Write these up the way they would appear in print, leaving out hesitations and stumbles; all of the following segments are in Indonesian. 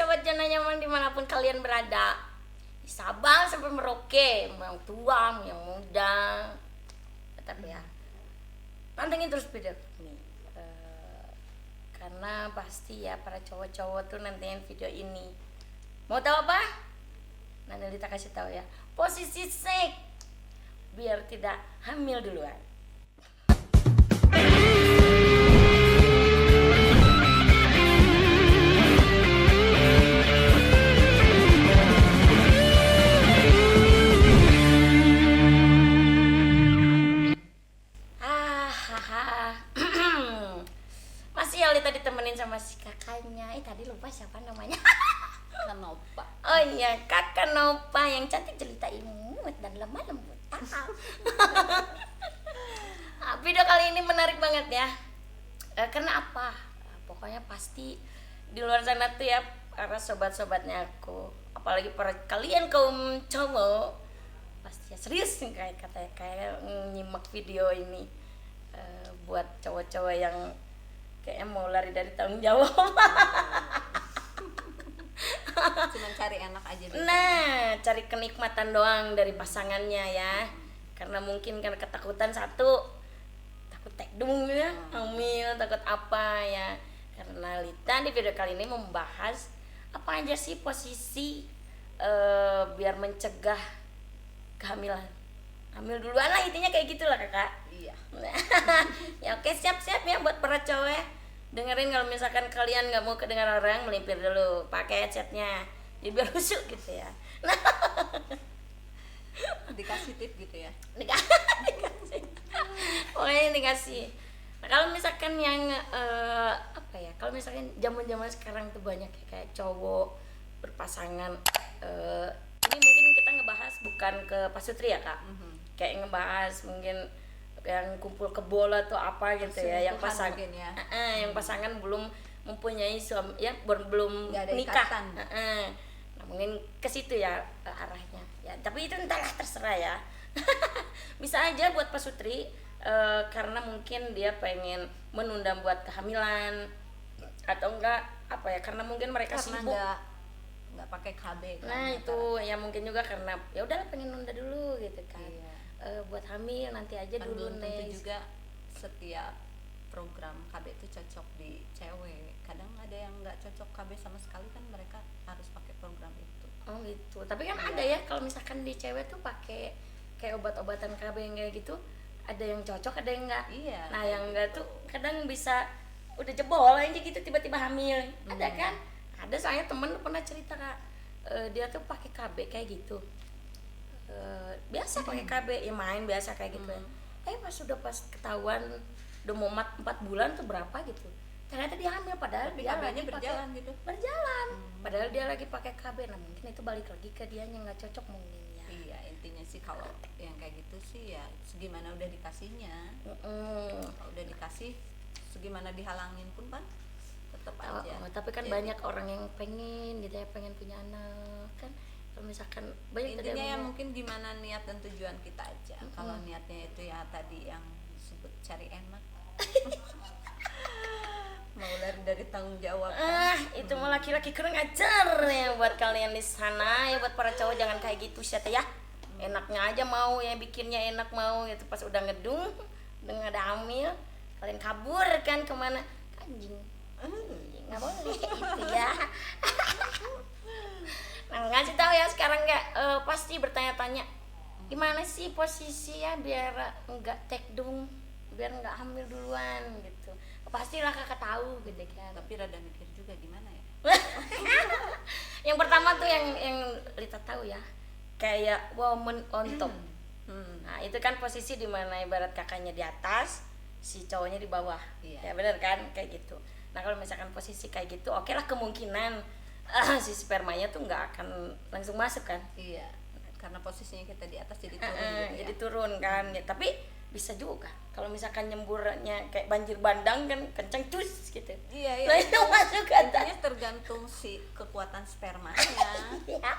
sobat zona nyaman dimanapun kalian berada, di Sabang sampai Merauke, yang tua, yang muda, tetap ya pantengin terus video ini. Karena pasti ya para cowok-cowok tuh nantikan video ini. Mau tahu apa? Nanti kita kasih tahu ya. Posisi seks biar tidak hamil duluan. Masih ya Lita ditemenin sama si kakaknya. Tadi lupa siapa namanya. Nova. Oh iya, kakak Nova yang cantik, jelita, imut dan lemah lembut. Video kali ini menarik banget ya. Karena apa? Pokoknya pasti di luar sana tuh ya para sobat-sobatnya aku, apalagi para kalian kaum cowok, pasti ya serius nih kayak nyimak video ini. Buat cowok-cowok yang kayaknya mau lari dari tanggung jawab. Cuman cari enak aja deh. Nah, cari kenikmatan doang dari pasangannya ya. Karena mungkin karena ketakutan satu, takut tekdung ya, hamil, takut apa ya. Karena Lita di video kali ini membahas apa aja sih posisi biar mencegah kehamilan. Hamil duluan lah, intinya kayak gitulah kakak. Iya. Ya oke, siap-siap ya buat para cowok ya. Dengerin, kalau misalkan kalian nggak mau kedengar orang, melipir dulu pakai headsetnya jadi biar rusuk gitu ya. Nah, Dikasih tip gitu ya. dikasih pokoknya dikasih. Nah, kalau misalkan yang apa ya, kalau misalkan zaman sekarang tuh banyak ya, kayak cowok berpasangan, ini mungkin kita ngebahas bukan ke Pasutri ya kak, kayak ngebahas mungkin yang kumpul ke bola tuh apa gitu ya, yang pasangan ya. yang pasangan belum mempunyai suami ya, belum Nggak ada nikah. ikatan. Nah, mungkin ke situ ya arahnya ya, tapi itu entahlah, terserah ya. Bisa aja buat Pak Sutri, karena mungkin dia pengen menunda buat kehamilan, atau enggak apa ya, karena mungkin mereka Karena sibuk. nggak pakai KB kan. Nah itu ya mungkin juga karena ya udahlah pengen nunda dulu gitu kan. Iya. Buat hamil nanti aja Kan dulu belum tentu nih. juga setiap program KB itu cocok di cewek. Kadang ada yang nggak cocok KB sama sekali, kan mereka harus pakai program itu. Oh gitu. Tapi kan ada ya kalau misalkan di cewek tuh pakai kayak obat-obatan KB yang kayak gitu, ada yang cocok, ada yang enggak. Iya, Nah, kayak yang enggak tuh kadang bisa udah jebol aja gitu tiba-tiba hamil. Ada kan? Ada, saya temen pernah cerita kak, dia tuh pakai KB kayak gitu. Biasa pakai KB ya, main biasa kayak gitu ya. Pas ketahuan udah mau 4 bulan tuh berapa gitu, ternyata dia hamil, padahal Tapi dia KB-nya lagi berjalan pakai, gitu. berjalan padahal dia lagi pakai KB. Nah mungkin itu balik lagi ke dia yang nggak cocok mungkin ya. Iya, intinya sih kalau yang kayak gitu sih ya segimana udah dikasihnya. Kalau udah dikasih, segimana dihalangin pun kan tetap aja. Tapi kan Jadi, banyak orang yang pengen gitu ya, pengen punya anak kan. Kalau misalkan banyak tadi intinya ya yang mungkin gimana niat dan tujuan kita aja. Kalau niatnya itu ya tadi yang disebut cari enak, mau lari dari tanggung jawab kan? itu mah laki-laki kurang ajar ya. Buat kalian di sana ya, buat para cowok jangan kayak gitu sih ya. Enaknya aja mau ya, bikinnya enak mau gitu, pas udah ngedung, udah nggak ada hamil, kalian kabur kan kemana? Anjing, nggak boleh itu ya. Nah, ngasih tahu ya sekarang nggak, pasti bertanya-tanya gimana sih posisi ya biar nggak tekdung, biar nggak hamil duluan gitu. Pastilah kakak tahu gitu kan. Tapi rada mikir juga gimana ya. Yang pertama tuh yang Lita tahu ya, kayak woman on top. Nah itu kan posisi dimana ibarat kakaknya di atas, si cowoknya di bawah. Iya. Ya benar kan, kayak gitu. Nah kalau misalkan posisi kayak gitu, oke lah, kemungkinan si spermanya tuh nggak akan langsung masuk kan. Iya, karena posisinya kita di atas jadi turun gitu Jadi ya. turun kan ya, tapi bisa juga kalau misalkan nyemburnya kayak banjir bandang kan, kenceng cus gitu. Iya, Nah itu masuk ke atas. intinya tergantung si kekuatan spermanya. Ya.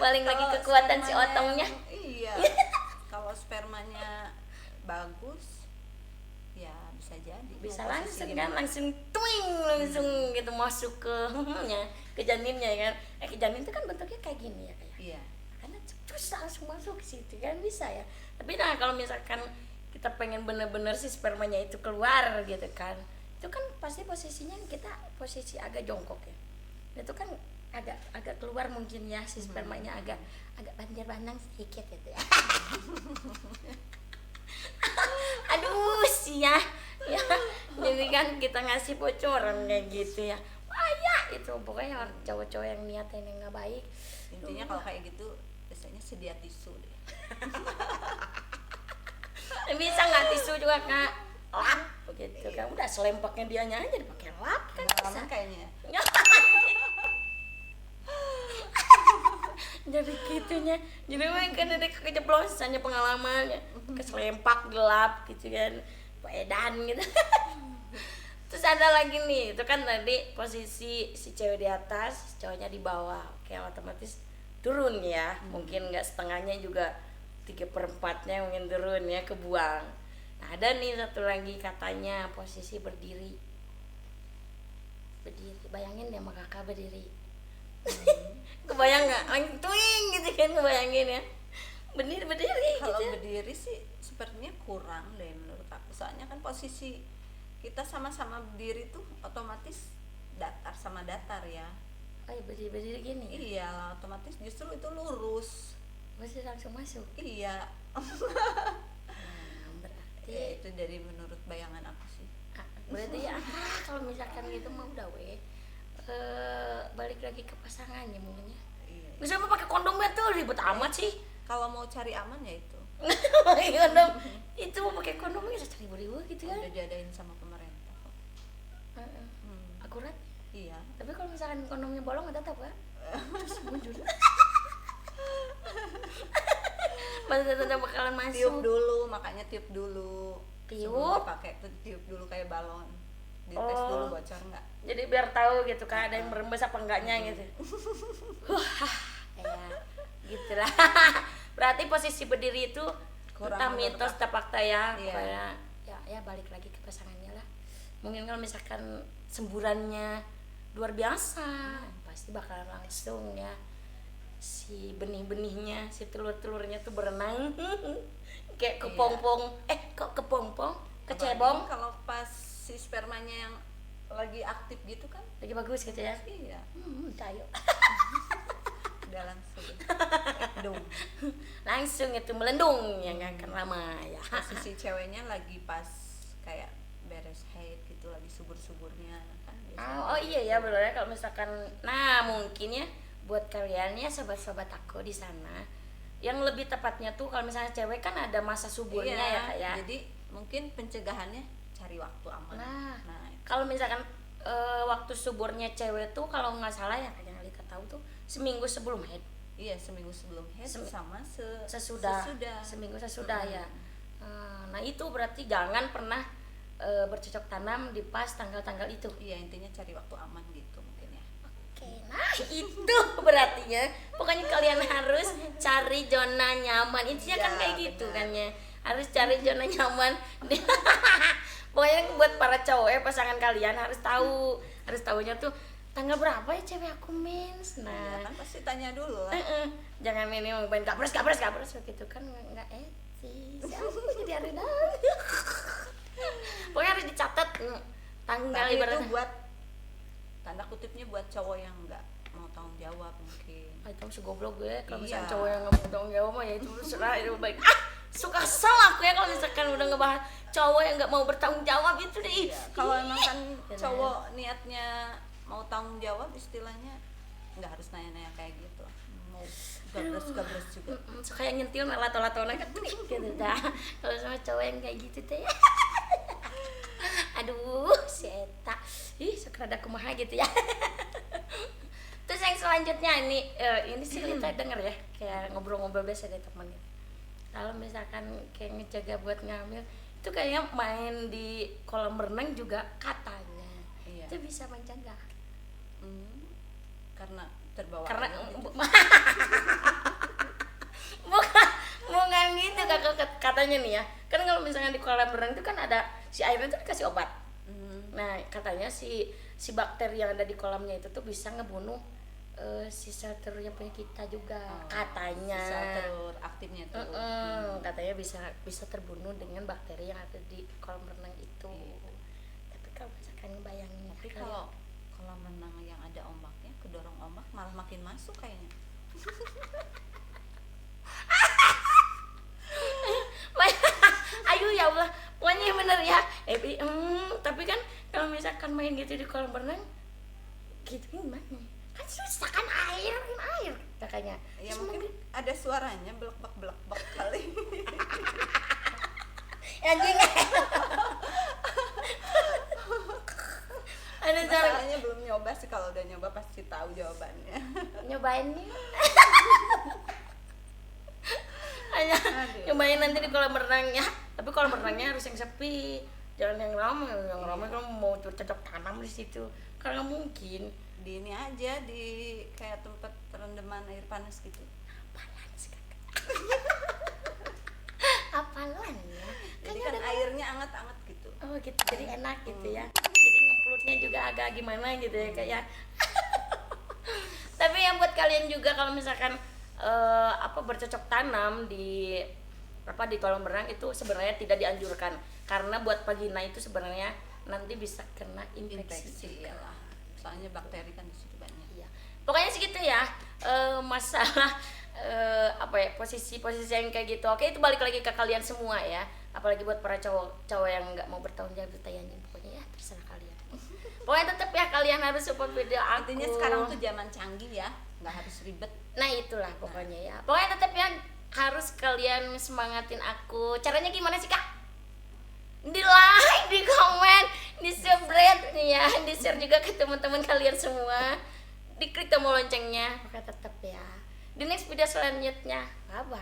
Balik lagi Kalau kekuatan si spermanya otongnya. iya. Kalau spermanya bagus, ya bisa jadi. Bisa Mau langsung posisi kan, gimana. langsung twing, langsung gitu masuk ke ke janinnya ya kan. Ke janin itu kan bentuknya kayak gini ya kayak. Iya. Karena cus langsung masuk ke situ kan bisa ya. Tapi nah kalau misalkan kita pengen bener-bener si spermanya itu keluar gitu kan, itu kan pasti posisinya kita posisi agak jongkok ya. Itu kan agak keluar mungkin ya si spermanya agak banjir bandang sedikit gitu ya. Aduh sih ya, jadi kan kita ngasih bocoran kayak gitu ya. Bahaya itu pokoknya cowok-cowok yang niatnya yang nggak baik. Intinya kalau kayak gitu biasanya sedia tisu deh. Bisa nggak tisu juga kak? Lap begitu kan, udah selempaknya dianya aja dipakai lap kan bisa. Pengalaman kayaknya. Jadi gitunya, jadi kan ada kejeblosannya pengalamannya, keselempak gelap gitu kan, edan gitu. Terus ada lagi nih, itu kan tadi posisi si cewek di atas, cowoknya di bawah, oke otomatis turun ya, mungkin nggak setengahnya juga 3/4-nya mungkin turun ya, kebuang. Nah ada nih satu lagi katanya posisi berdiri, bayangin deh sama kakak berdiri. Kebayang nggak? Langsung twing gitu kan, kebayangin ya. Berdiri Kalau gitu. berdiri sih sepertinya kurang deh menurut aku. Soalnya kan posisi kita sama-sama berdiri tuh otomatis datar sama datar ya. Oh ya berdiri gini ya? Iya, otomatis justru itu lurus. Masih langsung masuk. Iya. Berarti Ya, itu dari menurut bayangan aku sih. berarti ya kalau misalkan gitu mah udah balik lagi ke pasangannya mungkin ya. Iya. Bisa mah pakai kondomnya tuh ribet amat sih. Kalau mau cari aman ya itu. Pakai kondom itu mau pakai kondomnya bisa ribu-ribu gitu kan. Udah diadain sama pemerintah kok. Heeh. Hmm. Akurat. Iya. Tapi kalau misalkan kondomnya bolong nggak tetap kan? Terus muncul. Pasti tetap bakalan Tiup masuk. dulu, makanya tiup dulu. Tiup? Sebelum dipakai tuh tiup dulu kayak balon. Dites Oh. dulu bocor nggak. Jadi biar tahu gitu kan ada yang merembes apa enggaknya gitu. Ya gitulah. Berarti posisi berdiri itu Kurang entah menurut mitos aku. atau fakta ya. Iya. Pokoknya ya balik lagi ke pasangannya lah. Mungkin kalau misalkan semburannya luar biasa, pasti bakalan langsung ya si benih-benihnya, si telur-telurnya tuh berenang kayak Iya. kepompong, kok kepompong, Apalagi kecebong, kalau pas si spermanya yang lagi aktif gitu kan. lagi bagus gitu ya. Iya. Cayo. Udah langsung. Dong. Langsung itu melendung ya nggak akan lama ya. Posisi ceweknya lagi pas kayak beres haid gitu, lagi subur-suburnya kan biasanya. Oh iya ya benar kalau misalkan, nah mungkin ya buat kalian ya sobat-sobat aku di sana, yang lebih tepatnya tuh kalau misalnya cewek kan ada masa suburnya Iya, ya kak ya. jadi mungkin pencegahannya cari waktu aman. Nah, Nah, kalau misalkan waktu suburnya cewek tuh kalau nggak salah ya yang Alika tahu tuh seminggu sebelum haid, iya seminggu sebelum haid sama sesudah, sesudah. seminggu sesudah ya. Nah itu berarti jangan pernah bercocok tanam di pas tanggal-tanggal itu. Iya, intinya cari waktu aman gitu mungkin ya. Oke, nah itu berarti ya. Pokoknya kalian harus cari zona nyaman. Intinya kan Ya, kayak gitu benar. kan ya. Harus cari zona nyaman. Pokoknya buat para cowok ya, pasangan kalian harus tahu. Harus tahunya tuh tanggal berapa ya cewek aku mens. Iya Nah, kan pasti tanya dulu lah. jangan ini mau main kapres begitu kan nggak etis. Ya, jadi hari pokoknya harus dicatat tanggal Tapi itu ibaratnya. buat tanda kutipnya buat cowok yang nggak mau tanggung jawab mungkin. Itu masih goblok gue kalau misalnya Iya. cowok yang nggak mau tanggung jawab mah ya itu serah itu baik. Suka kesel aku ya kalau misalkan udah ngebahas cowok yang nggak mau bertanggung jawab itu deh. Iya, kalau emang kan Benar. cowok niatnya mau tanggung jawab, istilahnya nggak harus nanya-nanya kayak gitu. Mau gabres juga. Suka yang nyentil malah lato-latona kan gitu dah. Kalau sama cowok yang kayak gitu teh. Aduh, si eta. Ih, suka ada kumaha gitu ya. Terus yang selanjutnya ini sih kita denger ya, kayak ngobrol-ngobrol biasa deh temennya. Kalau misalkan kayak ngejaga buat ngambil, itu kayaknya main di kolam renang juga katanya. Iya. Itu bisa mencegah. Karena terbawa Karena air gitu. bukan gitu kakak katanya nih ya. Kan kalau misalnya di kolam renang itu kan ada si airnya tuh dikasih obat. Nah katanya si bakteri yang ada di kolamnya itu tuh bisa ngebunuh si sel telurnya punya kita juga, katanya. Si sel telur aktifnya tuh. Katanya bisa terbunuh dengan bakteri yang ada di kolam renang itu. Tapi kalau misalkan ngebayangin, Tapi kalau kolam renang yang ada ombaknya, kedorong ombak malah makin masuk kayaknya. ayo ya Allah, pokoknya bener ya. Tapi kan kalau misalkan main gitu di kolam renang gitu gimana, kan susah kan, air kakaknya Ya mungkin ada suaranya belek bak kali. anjing. Ada cara Masalahnya belum nyoba sih, kalau udah nyoba pasti tahu jawabannya. nyobain nih. Hanya nyobain nanti di kolam renangnya, tapi kolam renangnya harus yang sepi, jangan yang ramai. Yang ramai kan mau cocok tanam di situ, karena mungkin Di ini aja, di kayak tempat rendeman air panas gitu. apalan sih kakak. Apalan ya, Jadi kayaknya kan ada airnya anget-anget gitu. oh gitu, jadi enak gitu ya, jadi ngemplutnya juga agak gimana gitu ya kayak. Tapi yang buat kalian juga kalau misalkan bercocok tanam di kolam renang itu sebenarnya tidak dianjurkan, karena buat vagina itu sebenarnya nanti bisa kena infeksi. Iyalah, soalnya bakteri kan di situ banyak. Iya. Pokoknya segitu ya, masalah posisi yang kayak gitu. Oke, itu balik lagi ke kalian semua ya, apalagi buat para cowok yang nggak mau bertahun jawab ditanya, pokoknya ya terserah kalian. Pokoknya tetap ya kalian harus support video aku. Intinya sekarang tuh zaman canggih ya, nggak harus ribet. Nah itulah pokoknya ya, pokoknya tetap ya harus kalian semangatin aku. Caranya gimana sih kak? Di like, di komen, di subscribe nih ya, di share juga ke teman-teman kalian semua, diklik tombol loncengnya. Pokoknya tetap ya, di next video selanjutnya, bye bye.